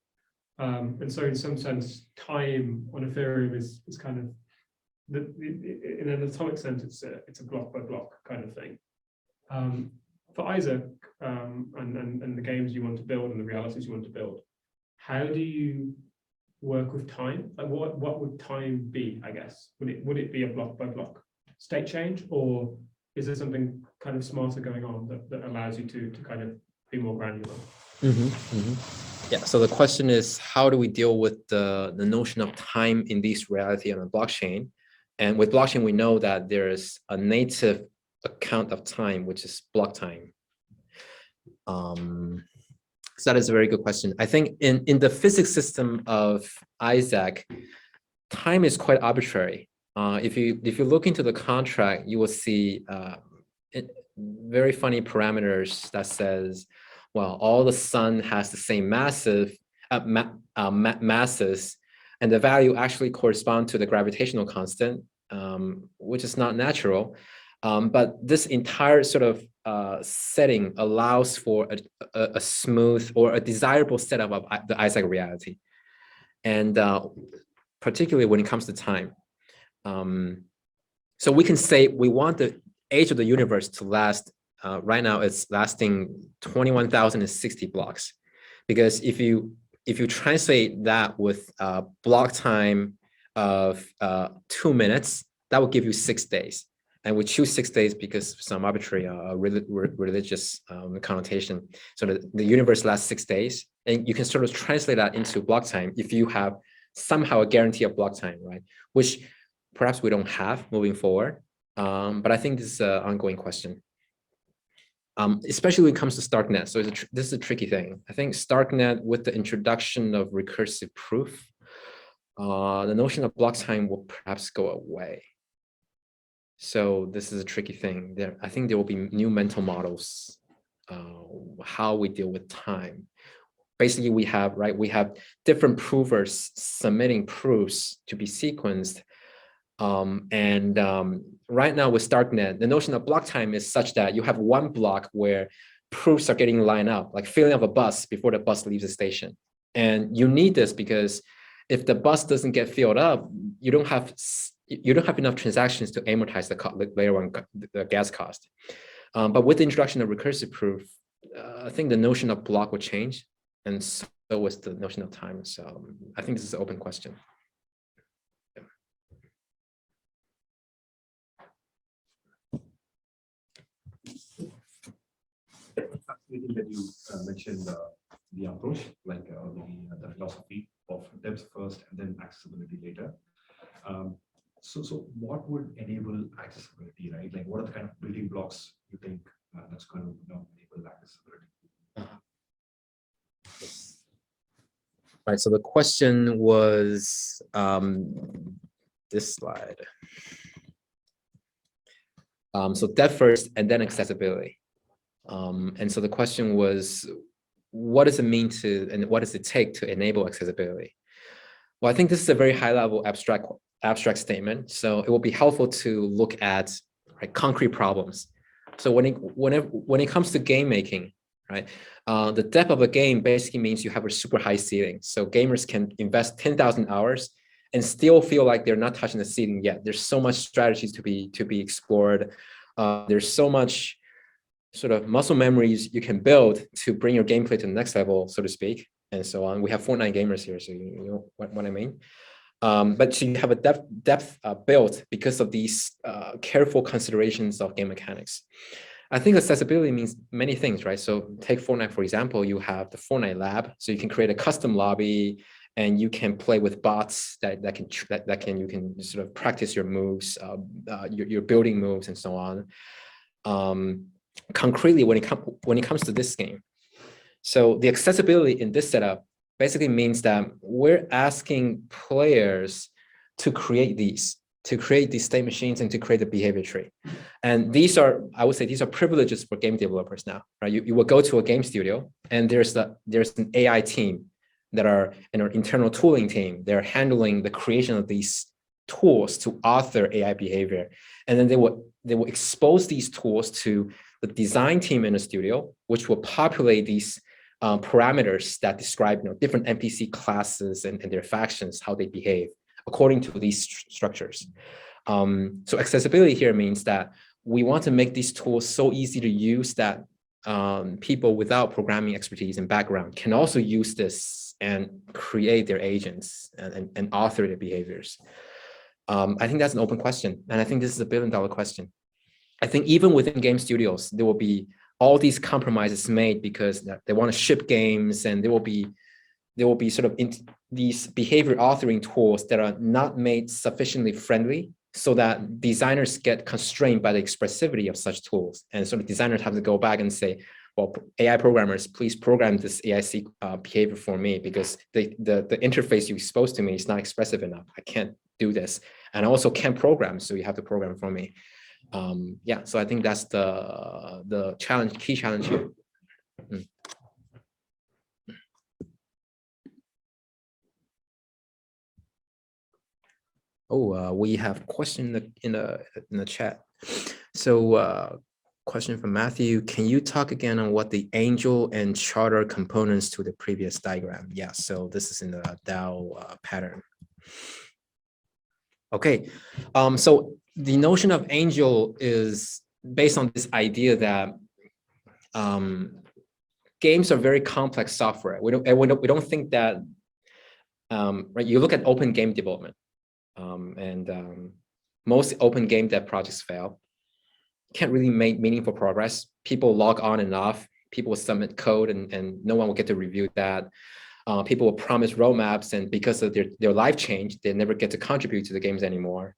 And so in some sense, time on Ethereum is kind of, in an atomic sense, it's a block by block kind of thing. For Isaac and the games you want to build and the realities you want to build, how do you work with time? Like what would time be, I guess? Would it be a block by block state change, or is there something kind of smarter going on that allows you to kind of be more granular? Yeah, so the question is, how do we deal with the notion of time in this reality on a blockchain? And with blockchain, we know that there is a native account of time, which is block time. So that is a very good question. I think in the physics system of Isaac, time is quite arbitrary. If you look into the contract, you will see very funny parameters that says, well, all the sun has the same masses, and the value actually correspond to the gravitational constant, which is not natural. But this entire sort of setting allows for a smooth or a desirable setup of the Isaac reality. And particularly when it comes to time. So we can say we want the age of the universe to last, right now it's lasting 21,060 blocks. Because if you translate that with block time of 2 minutes, that will give you 6 days. And we choose 6 days because of some arbitrary religious connotation. So the universe lasts 6 days, and you can sort of translate that into block time if you have somehow a guarantee of block time, right? Which perhaps we don't have moving forward. But I think this is an ongoing question. Especially when it comes to Starknet. So this is a tricky thing. I think Starknet, with the introduction of recursive proof, the notion of block time will perhaps go away. So this is a tricky thing. I think there will be new mental models, how we deal with time. Basically, we have different provers submitting proofs to be sequenced. Right now with Starknet, the notion of block time is such that you have one block where proofs are getting lined up, like filling up a bus before the bus leaves the station. And you need this because if the bus doesn't get filled up, you don't have enough transactions to amortize the layer one the gas cost. But with the introduction of recursive proof, I think the notion of block will change, and so was the notion of time. So I think this is an open question. Fascinating that you mentioned the approach, like the philosophy of depth first and then accessibility later. So what would enable accessibility, right? Like, what are the kind of building blocks you think that's going to enable accessibility? Right. So the question was this slide. So depth first and then accessibility. And so the question was, what does it mean to, and what does it take to enable accessibility? Well, I think this is a very high level abstract statement. So it will be helpful to look at concrete problems. So when it comes to game making, right, the depth of a game basically means you have a super high ceiling. So gamers can invest 10,000 hours and still feel like they're not touching the ceiling yet. There's so much strategies to be explored. There's so much sort of muscle memories you can build to bring your gameplay to the next level, so to speak, and so on. We have Fortnite gamers here, so you know what I mean. But so you have a depth built because of these careful considerations of game mechanics. I think accessibility means many things, right? So take Fortnite, for example, you have the Fortnite lab, so you can create a custom lobby and you can play with bots that you can sort of practice your moves, your building moves and so on. Concretely, when it comes to this game, so the accessibility in this setup basically means that we're asking players to create these state machines and to create the behavior tree. And these are, I would say, these are privileges for game developers now, right? You will go to a game studio and there's an AI team that are an internal tooling team. They're handling the creation of these tools to author AI behavior. And then they will expose these tools to the design team in the studio, which will populate these parameters that describe different NPC classes and their factions, how they behave according to these structures. So accessibility here means that we want to make these tools so easy to use that people without programming expertise and background can also use this and create their agents and author their behaviors. I think that's an open question. And I think this is $1 billion question. I think even within game studios, there will be all these compromises made because they want to ship games, and there will be sort of these behavior authoring tools that are not made sufficiently friendly so that designers get constrained by the expressivity of such tools. And sort of designers have to go back and say, well, AI programmers, please program this AIC behavior for me because the interface you exposed to me is not expressive enough. I can't do this. And I also can't program, so you have to program for me. Yeah, so I think that's the challenge, key challenge here. Oh, we have question in the chat. So question from Matthew, can you talk again on what the angel and charter components to the previous diagram? Yeah, so this is in the DAO pattern. Okay, so the notion of angel is based on this idea that games are very complex software. We don't think that, right? You look at open game development, most open game dev projects fail. Can't really make meaningful progress. People log on and off. People will submit code, and no one will get to review that. People will promise roadmaps, and because of their life change, they never get to contribute to the games anymore.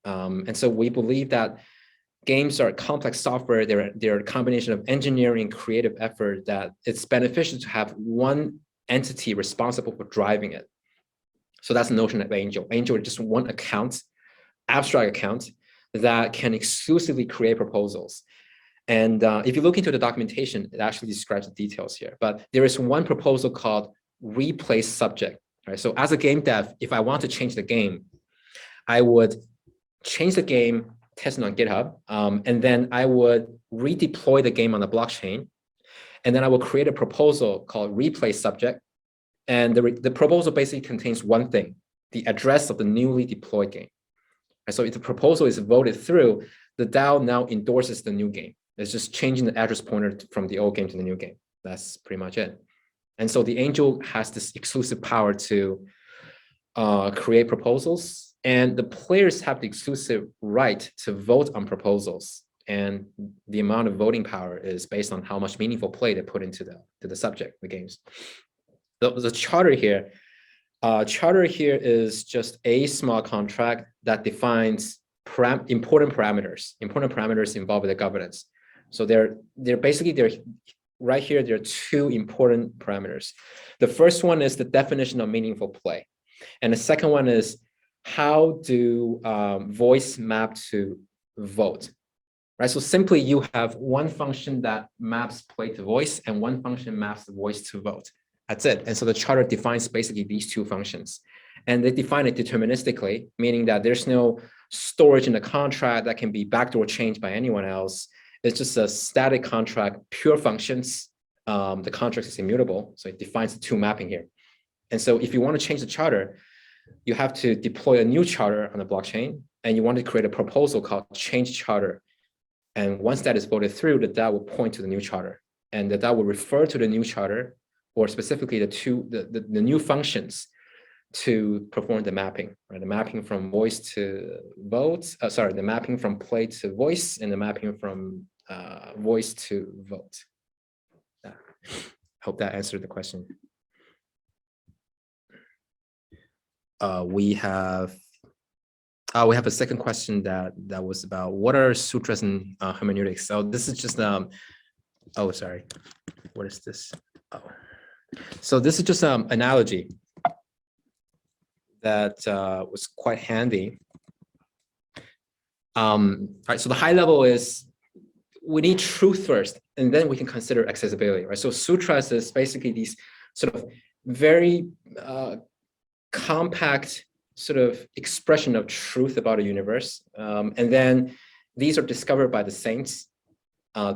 And so we believe that games are complex software. They're a combination of engineering and creative effort that it's beneficial to have one entity responsible for driving it. So that's the notion of angel. Angel is just one account, abstract account that can exclusively create proposals. And if you look into the documentation, it actually describes the details here. But there is one proposal called replace subject. Right? So as a game dev, if I want to change the game, I would change the game, test it on GitHub, and then I would redeploy the game on the blockchain. And then I will create a proposal called replace subject. And the proposal basically contains one thing, the address of the newly deployed game. And so if the proposal is voted through, the DAO now endorses the new game. It's just changing the address pointer from the old game to the new game. That's pretty much it. And so the angel has this exclusive power to create proposals, and the players have the exclusive right to vote on proposals. And the amount of voting power is based on how much meaningful play they put into the subject, the games. The charter here is just a small contract that defines important parameters involved with the governance. So they're right here. There are two important parameters. The first one is the definition of meaningful play, and the second one is how do voice map to vote. Right. So simply you have one function that maps play to voice and one function maps the voice to vote. That's it. And so the charter defines basically these two functions, and they define it deterministically, meaning that there's no storage in the contract that can be backdoor changed by anyone else. It's just a static contract, pure functions. The contract is immutable, so it defines the two mapping here. And so if you want to change the charter, you have to deploy a new charter on the blockchain, and you want to create a proposal called change charter. And once that is voted through, the DAO will point to the new charter, and the DAO will refer to the new charter, or specifically the new functions to perform the mapping, right? The mapping from voice to vote, the mapping from play to voice, and the mapping from voice to vote. Hope that answered the question. We have a second question that was about what are sutras and hermeneutics. So this is just oh, sorry, what is this? Oh, so this is just an analogy that was quite handy. All right, so the high level is we need truth first, and then we can consider accessibility, right? So sutras is basically these sort of very compact sort of expression of truth about a universe. And then these are discovered by the saints,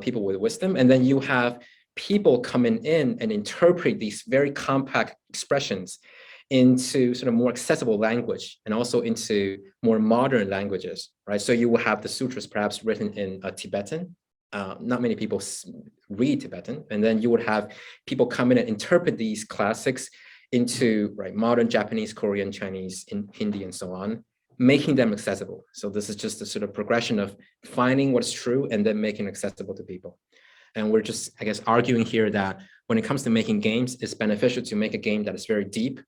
people with wisdom. And then you have people coming in and interpret these very compact expressions into sort of more accessible language and also into more modern languages, right? So you will have the sutras perhaps written in Tibetan. Not many people read Tibetan. And then you would have people come in and interpret these classics into modern Japanese, Korean, Chinese, Hindi, and so on, making them accessible. So this is just a sort of progression of finding what's true and then making it accessible to people. And we're just, I guess, arguing here that when it comes to making games, it's beneficial to make a game that is very deep,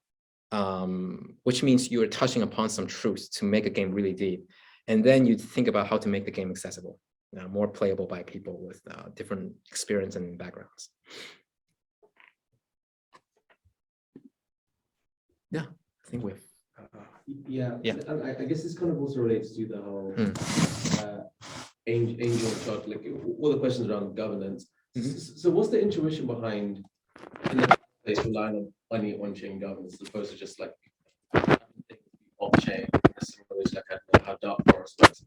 which means you are touching upon some truths to make a game really deep. And then you think about how to make the game accessible, more playable by people with different experience and backgrounds. Yeah, I think we've. Yeah. And I guess this kind of also relates to the whole angel chart, like all the questions around governance. So what's the intuition behind in the place relying on only on-chain governance as opposed to just like off-chain, similar ways like how dark forest works?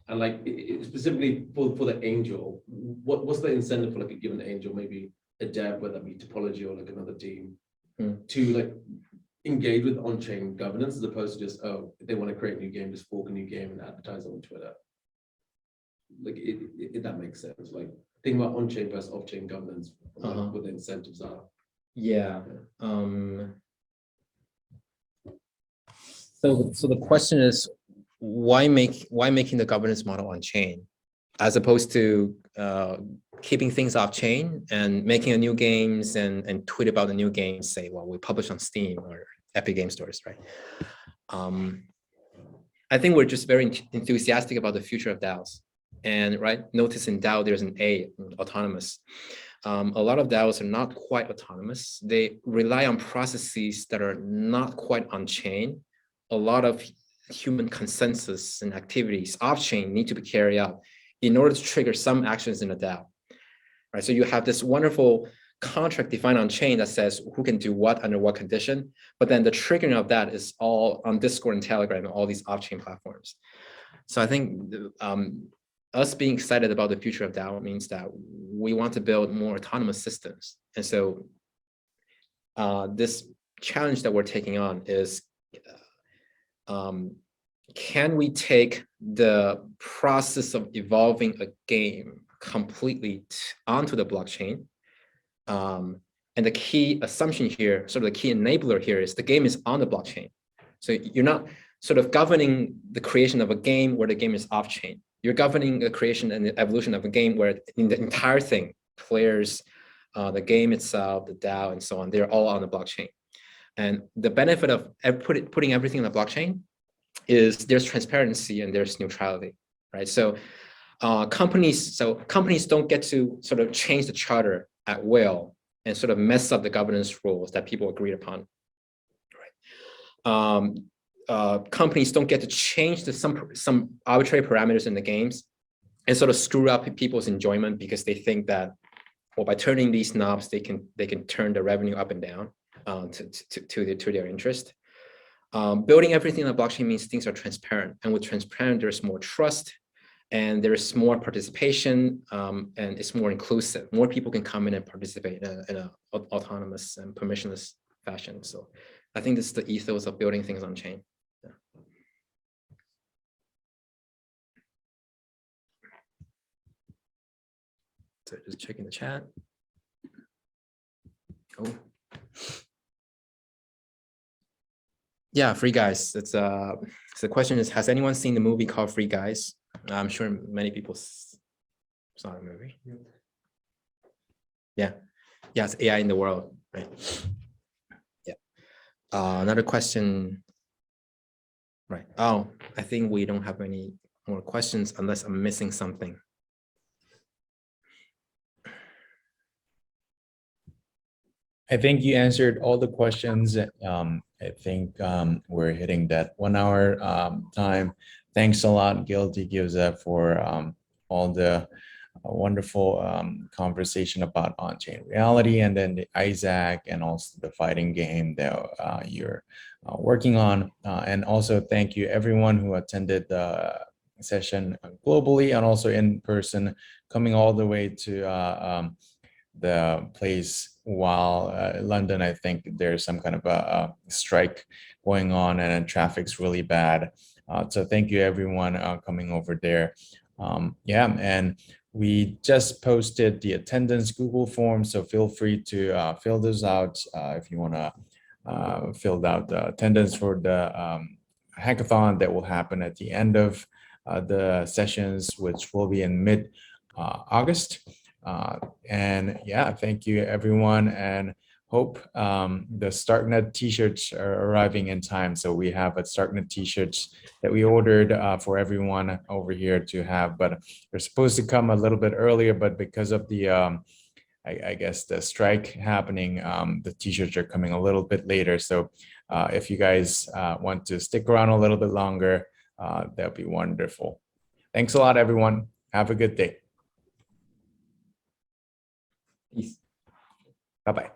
And like specifically for the angel, what's the incentive for like a given angel, maybe a dev, whether that be Topology or like another team, to like engage with on-chain governance as opposed to just, oh, if they want to create a new game, just fork a new game and advertise on Twitter. Like if that makes sense. Like think about on-chain versus off-chain governance, what the incentives are. Yeah. So the question is, why making the governance model on chain, as opposed to keeping things off chain and making a new games and tweet about the new games, say, well, we publish on Steam or Epic Game Stores, right? I think we're just very enthusiastic about the future of DAOs. And right, notice in DAO, there's an A, autonomous. A lot of DAOs are not quite autonomous. They rely on processes that are not quite on chain. A lot of human consensus and activities off-chain need to be carried out in order to trigger some actions in a DAO, right? So you have this wonderful contract defined on chain that says who can do what under what condition, but then the triggering of that is all on Discord and Telegram and all these off-chain platforms. So I think us being excited about the future of DAO means that we want to build more autonomous systems. And so this challenge that we're taking on is, can we take the process of evolving a game completely onto the blockchain? And the key assumption here, sort of the key enabler here, is the game is on the blockchain. So you're not sort of governing the creation of a game where the game is off-chain. You're governing the creation and the evolution of a game where in the entire thing, players, the game itself, the DAO, and so on, they're all on the blockchain. And the benefit of putting everything on the blockchain is there's transparency and there's neutrality, right? So companies don't get to sort of change the charter at will and sort of mess up the governance rules that people agreed upon, right? Companies don't get to change some arbitrary parameters in the games and sort of screw up people's enjoyment because they think that, well, by turning these knobs, they can turn the revenue up and down to their interest. Building everything on the blockchain means things are transparent, and with transparent, there's more trust, and there's more participation, and it's more inclusive. More people can come in and participate in an autonomous and permissionless fashion. So I think this is the ethos of building things on chain. Yeah. So just checking the chat. Oh. Yeah, Free Guys. It's so the question is, has anyone seen the movie called Free Guys? I'm sure many people saw the movie. Yeah, it's AI in the world, right? Yeah. Another question. Right. Oh, I think we don't have any more questions unless I'm missing something. I think you answered all the questions. I think we're hitting that 1 hour time. Thanks a lot, guiltygyoza, for all the wonderful conversation about on-chain reality, and then the Isaac and also the fighting game that you're working on. And also thank you everyone who attended the session globally and also in person, coming all the way to the place while London. I think there's some kind of a strike going on and traffic's really bad. So thank you everyone coming over there. Yeah, and we just posted the attendance Google form, so feel free to fill those out if you want to fill out the attendance for the hackathon that will happen at the end of the sessions, which will be in mid-August. And yeah, thank you everyone, and hope the Starknet t-shirts are arriving in time. So we have a Starknet t-shirts that we ordered for everyone over here to have, but they're supposed to come a little bit earlier, but because of the I guess the strike happening, the t-shirts are coming a little bit later. So if you guys want to stick around a little bit longer, that'd be wonderful. Thanks a lot, everyone. Have a good day. Peace. Bye-bye.